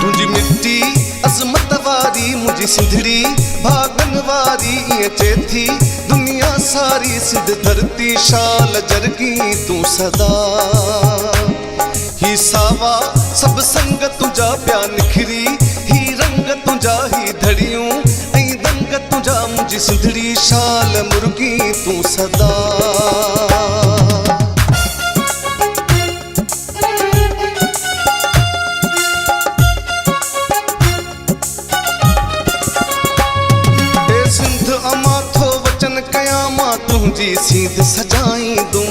तुझी मिट्टी अज़मत वारी मुझी सिंधड़ी भागन वारी ये चेथी दुनिया सारी सिंध धरती शाल जरगी तू सदा ही सावा सब संग तुझा प्या निखरी ही रंग तुझा ही धड़ियों ऐं दंग तुझा मुझी सिंधड़ी शाल मुर्गी तू सदा तुझी सीध सजाई दूं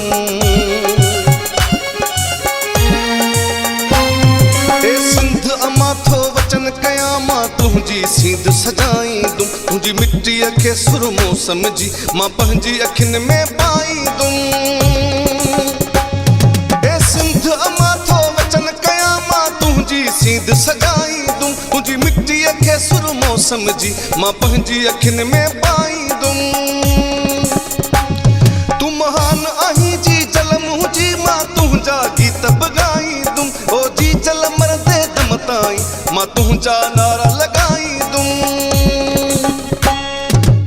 ए सिंध अमा थो वचन कया मां तुझी सीध सजाई दूं तुझी मिट्टी के सुरमो समझी मां पंहिंजी अखिन में पाई दूं ए सिंध अमा थो वचन कया मां तुझी सीध सजाई दूं तुझी मिट्टी के सुरमो समझी मां पंहिंजी अखिन में पाई दूं महान आही जी जल मुझी मां तुझा गीत बगाई दूं ओ जी जल मरदे दम ताई मां तुझा नारा लगाई दूं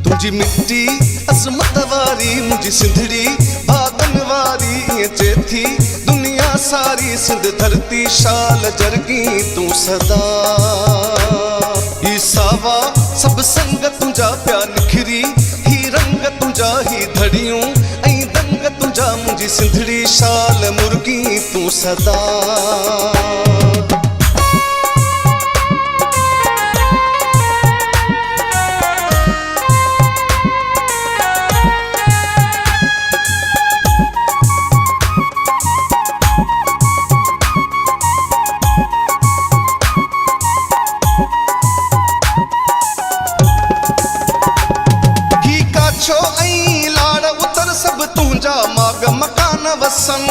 तुझी मिट्टी अज़मत वारी मुझी सिंधड़ी भागन वारी ये चेथी दुनिया सारी सिंध धरती शाल जरगी तू सदा ही सावा सब संग तुझा प्या निखरी ही रंग तुझा ही धड़ियों तुझा मुझी सिंधड़ी शाल मुर्गी तू सदा ही काछो ऐं लाड़ उतर सब तुझा माग मकान वसन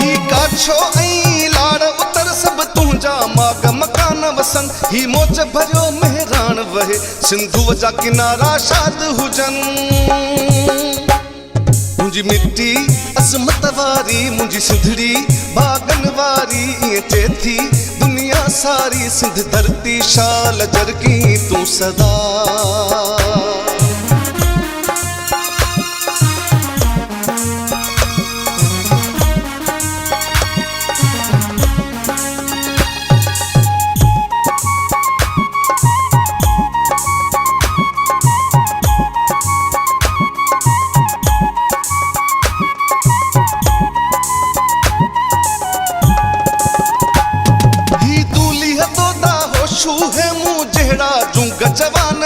ही काछो ऐं लाड़ उतर सब तुझा माग मकान वसन ही मोच भरियो मेहरान वहे सिंधु जा किनारा शाद हुजन मुझी मिट्टी अज़मत वारी मुझी सिंधड़ी भागन वारी ये चेथी दुनिया सारी सिंध धरती शाल जरगी तू सदा है मुँह जहड़ा जुंग जवान